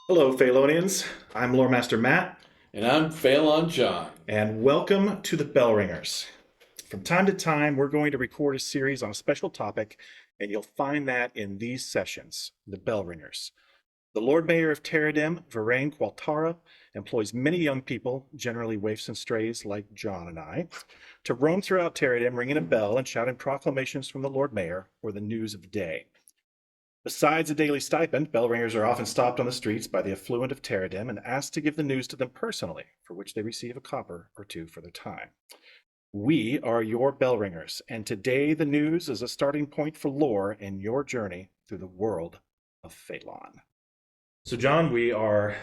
Hello, Phalonians. I'm Lore Master Matt, And I'm Phelan John. and welcome to the Bellringers. From time to time, we're going to record a series on a special topic, and you'll find that in these sessions, the Bellringers. The Lord Mayor of Teredim, Varain Qualtara, employs many young people, generally waifs and strays like John and I, to roam throughout Teredim, ringing a bell and shouting proclamations from the Lord Mayor or the news of the day. Besides a daily stipend, bellringers are often stopped on the streets by the affluent of Teredim and asked to give the news to them personally, for which they receive a copper or two for their time. We are your bellringers, and today the news is a starting point for lore in your journey through the world of Phalon. So, John, we are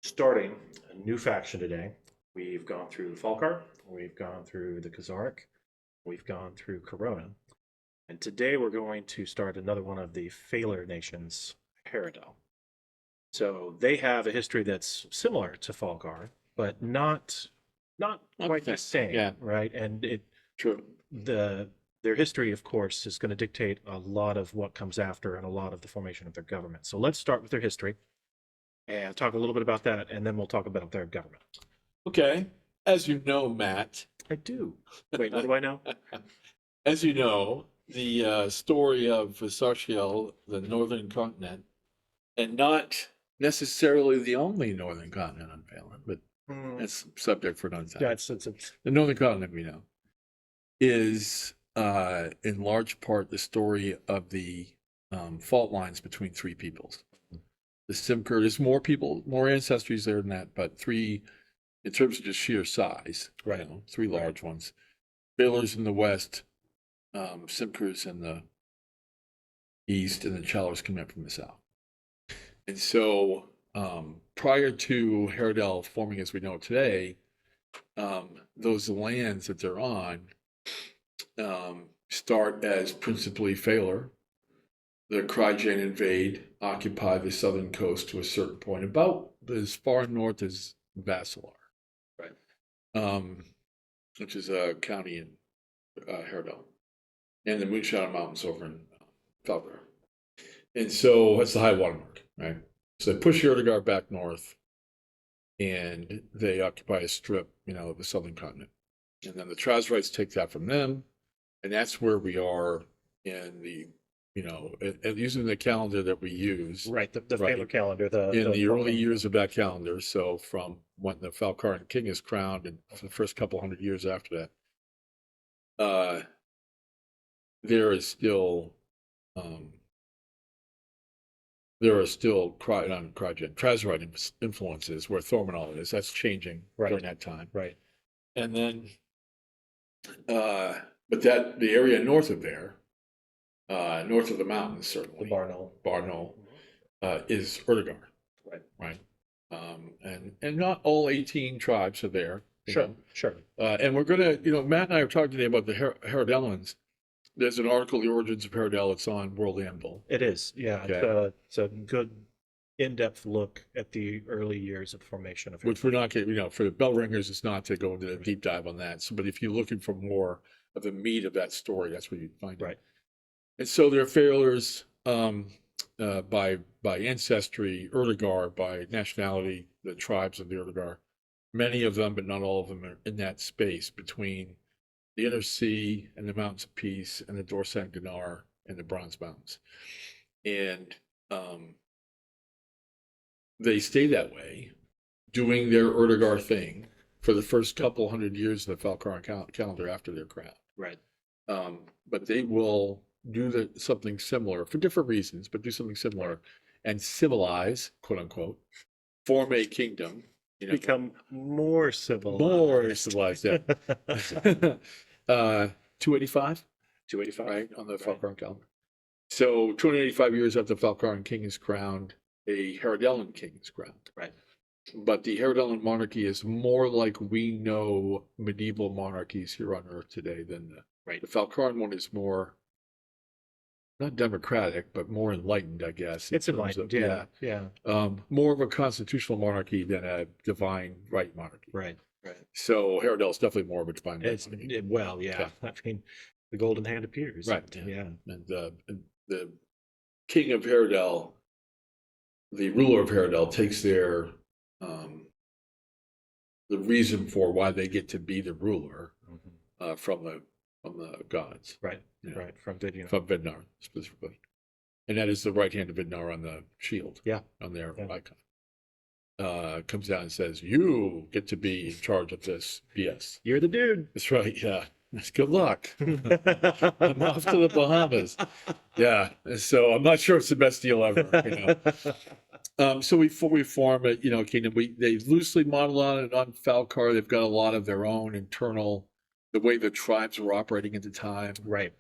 starting a new faction today. We've gone through Falkar, we've gone through the Khazaric, we've gone through Corona, and today we're going to start another one of the Phalar nations, Haradel. So they have a history that's similar to Falkar, but not quite the Okay. same, Yeah, right? And it true. the their history, of course, is going to dictate a lot of what comes after and a lot of the formation of their government. So let's start with their history and talk a little bit about that, and then we'll talk about their government. Okay. As you know, Matt, I do. Wait, what do I know? as you know, the story of Sartiel, the northern continent, and not necessarily the only northern continent on Phelan, but Hmm, that's subject for another yeah, time. it's The northern continent we know is in large part the story of the fault lines between three peoples. The Simker, there's more people, more ancestries there than that, but three, in terms of just sheer size, right. three large ones. Baylor's in the west, Simkers in the east, and the Challers coming up from the south. And so prior to Haradel forming as we know it today, those lands that they're on start as principally Phalar. The Kryjan invade, occupy the southern coast to a certain point, about as far north as Vassilar, Right. um, which is a county in Haradel, and the Moonshadow Mountains over in Falkar. And so that's the high water mark, right? So they push Erdegar back north, and they occupy a strip, of the southern continent. And then the Trazrites take that from them, and that's where we are in the, using the calendar that we use. Right, the Right. Phalar calendar, In the early Falkar. years of that calendar, so from when the Falkaran king is crowned and for the first couple hundred years after that, there is still um, there are still Trazerite influences where Thormanol is. That's changing Right. during that time. Right. And then, but that the area north of there, north of the mountains, The certainly, Barnol. is Erdegar, Right. right? And not all 18 tribes are there. Sure, sure. And we're gonna, Matt and I are talking today about the Haradellans. There's an article, The Origins of Haradel. It's on World Anvil. It is, yeah. Okay. It's a good in-depth look at the early years of the formation of Which we're not getting, for the Bellringers, it's not to go into the deep dive on that. So, but if you're looking for more of the meat of that story, that's where you'd find it. Right. And so they're failures by ancestry, Erdegar, by nationality, the tribes of the Erdegar. Many of them, but not all of them, are in that space between the Inner Sea and the Mountains of Peace and the Dorsan Ganar and the Bronze Mountains. And they stay that way, doing their Erdegar thing for the first couple hundred years of the Falkaran calendar after their crown. Right. But they will do something similar for different reasons, but do something similar and civilize, quote unquote, form a kingdom. Become more civilized. More civilized, yeah. 285, 285. right, on the Right. Falkaran calendar. So 285 years after the Falkaran king is crowned, a Haradellan king is crowned. Right. But the Haradellan monarchy is more like we know medieval monarchies here on Earth today than Right. the Falkaran one is more, not democratic, but more enlightened, I guess. It's enlightened, yeah. More of a constitutional monarchy than a divine right monarchy. Right. Right. So Haradel is definitely more of a divine right monarchy. Well, yeah. I mean, the golden hand appears. Right. Yeah. And the king of Haradel the ruler of Haradel takes their the reason for why they get to be the ruler from the gods, Right. you know, Right. From Vidya. from Vidnar specifically, and that is the right hand of Vidnar on the shield, Yeah. on their Yeah. icon. Comes down and says, "You get to be in charge of this BS." You're the dude. That's right. Yeah. Good luck. I'm off to the Bahamas. Yeah. So I'm not sure it's the best deal ever. So we form a kingdom. They loosely model on it on Falcar. They've got a lot of their own internal, the way the tribes were operating at the time. Right.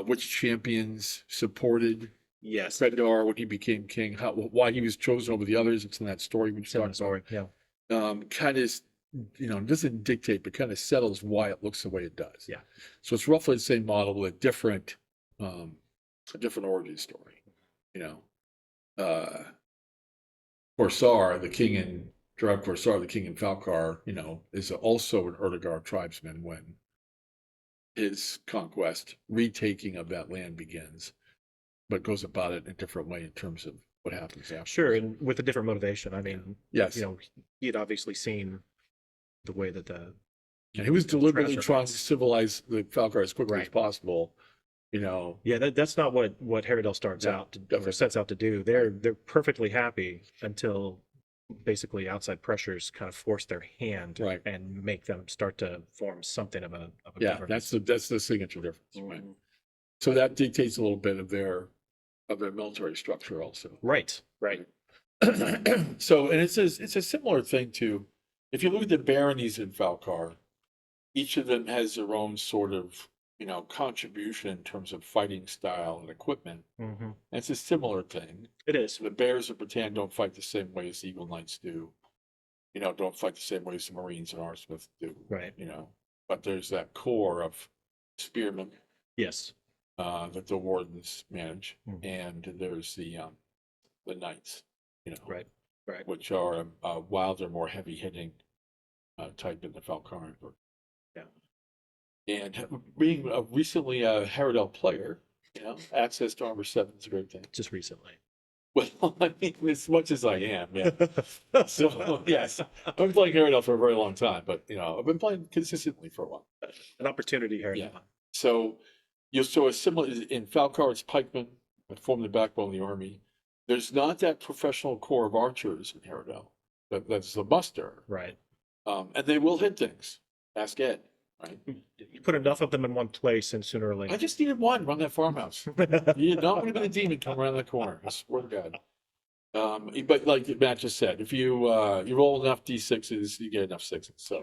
Which champions supported Yes. Fedor when he became king. Why he was chosen over the others. It's in that story we talked Story. about. Yeah. Kind of, doesn't dictate, but kind of settles why it looks the way it does. Yeah. So it's roughly the same model with a different origin story. Corsar, the king in Drab Corsar, the king in Falcar, is also an Erdegar tribesman when his conquest, retaking of that land begins, but goes about it in a different way in terms of what happens after. Sure, and with a different motivation. I mean, yes, he had obviously seen the way that he was deliberately trying to civilize the Falcar as quickly as possible. Yeah, that's not what Haradel starts out to, or sets out to do. They're perfectly happy until basically outside pressures kind of force their hand and make them start to form something of a government. That's the signature difference. Right. So that dictates a little bit of their military structure also. Right. So, and it's a similar thing to, if you look at the baronies in Falcar, each of them has their own sort of contribution in terms of fighting style and equipment. And it's a similar thing. It is. The Bears of Britannia don't fight the same way as the Eagle Knights do. Don't fight the same way as the Marines and Arsmith do. Right. But there's that core of spearmen. Yes. That the wardens manage, and there's the knights. Right. Which are a wilder, more heavy-hitting type in the Falcarian book. Yeah. And being recently a Haradel player, access to Armor 7 is a great thing. Just recently. Well, I mean, as much as I am, yeah. So, yes, I've been playing Haradel for a very long time, but, I've been playing consistently for a while. An opportunity here. Yeah. So, a similar, in Falcar, it's pikemen that form the backbone of the army. There's not that professional corps of archers in Haradel. That's the muster. Right. And they will hit things. Ask Ed. Right. You put enough of them in one place, and sooner or later. I just needed one run that farmhouse. You're not going to be the demon come around the corner. I swear to God. But like Matt just said, if you roll enough d6s, you get enough sixes. So,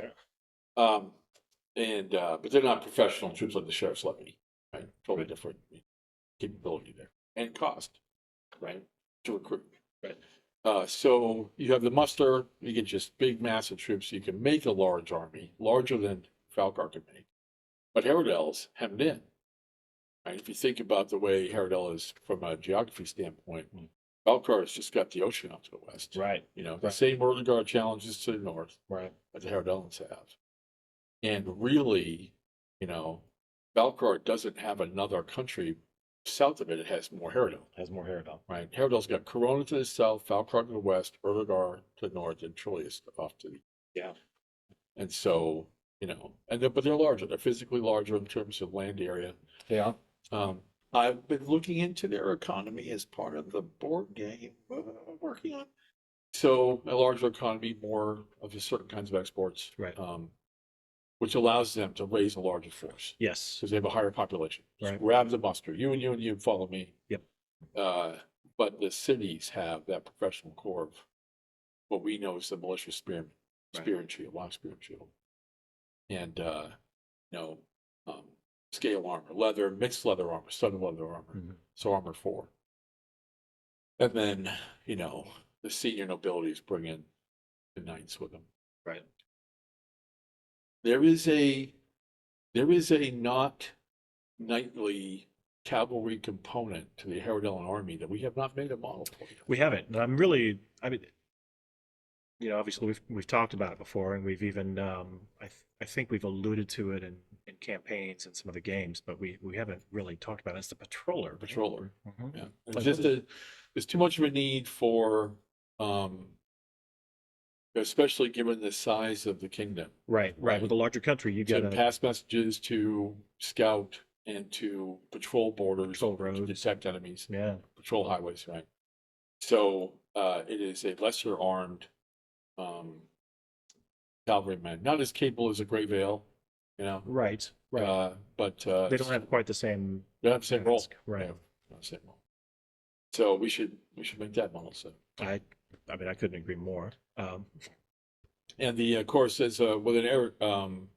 but they're not professional troops like the sheriff's levy. Right. Totally different capability there and cost. Right. To recruit. Right. So you have the muster. You get just big, massive troops. You can make a large army, larger than Falcar can make, but Haradel's hemmed in. Right? If you think about the way Haradel is from a geography standpoint, Falcar has just got the ocean out to the west. Right. The same Erdegar challenges to the north. Right. That the Haradelans have, and really, Falcar doesn't have another country south of it. It has more Haradel. Right. Haradel's got Corona to the south, Falcar to the west, Erdegar to the north, and Troyes off to the And so. But they're larger. They're physically larger in terms of land area. Yeah. I've been looking into their economy as part of the board game working on. So a larger economy, more of the certain kinds of exports, right? Which allows them to raise a larger force. Yes, because they have a higher population. Right. Grab the muster. You and you and you follow me. Yep. But the cities have that professional core of what we know as the militia spearmen, spear and shield, long spear and shield. And scale armor, leather, mixed leather armor, studded leather armor, so armor 4. And then the senior nobilities bring in the knights with them. Right. There is a not knightly cavalry component to the Haradellan army that we have not made a model for yet. We haven't. And obviously we've talked about it before, and we've even I think we've alluded to it in campaigns and some of the games, but we haven't really talked about it. It's the patroller. Patroller. Mm-hmm. Yeah. It's just there's too much of a need for especially given the size of the kingdom. Right. Right. With a larger country, you To got to pass messages, to scout, and to patrol borders, Patrol to roads. detect enemies, yeah. patrol highways, right? So it is a lesser armed cavalryman, not as capable as a Gray Veil, you know, Right. but They don't have quite the same. they don't have the same role, task. Right. Yeah, not the same role. So we should make that model set. I mean, I couldn't agree more. And the of course is with an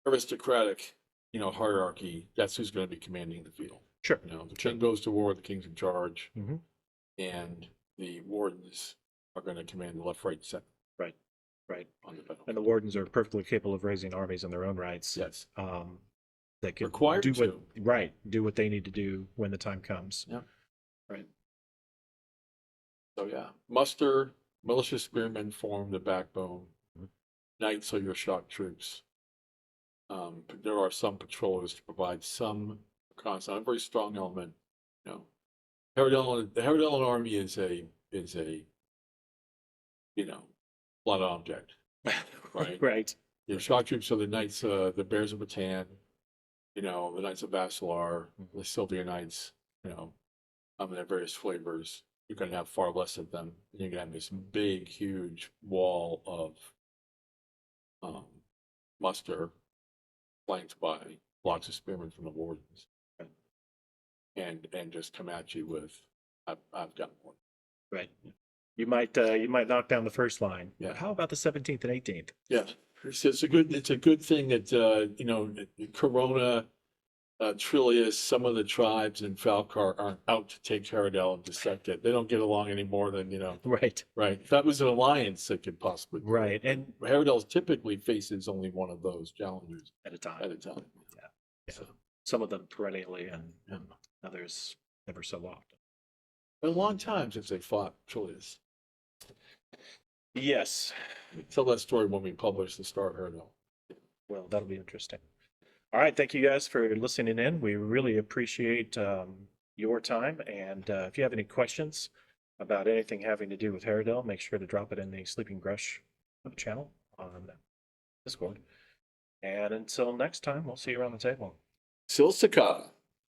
aristocratic, hierarchy. That's who's going to be commanding the field. Sure. The king goes to war, the king's in charge, Mm-hmm. and the wardens are going to command the left, right, and center. Right. On the battle. And the wardens are perfectly capable of raising armies in their own rights. Yes. That can Required do to. do what they need to do when the time comes. Yeah. Right. So yeah, muster, militia spearmen form the backbone. Knights are your shock troops. There are some patrollers to provide some constant, a very strong element. The Haradel army is a blood object, right? Right. The shock troops are the knights, the Bears of Bataan, the Knights of Basilar, the Sylvia Knights, their various flavors. You're going to have far less of them. You're going to have this big, huge wall of muster flanked by lots of spearmen from the wardens, and just come at you with, I've got one. Right. You might knock down the first line. Yeah. But how about the 17th and 18th? Yeah, it's a good thing that Corona, Trillius, some of the tribes in Falcar aren't out to take Haradel and dissect it. They don't get along any more than Right. Right. If that was an alliance that could possibly do Right. it. And Haradel typically faces only one of those challengers at a time. at a time. Yeah. So, Some of them perennially, and others ever so often. been a long time since they fought Trillius. Yes. Tell that story when we publish the Star of Haradel. Well, that'll be interesting. All right. Thank you guys for listening in. We really appreciate your time. And if you have any questions about anything having to do with Haradel, make sure to drop it in the Sleeping Grush channel on Discord. And until next time, we'll see you around the table. Silsaka.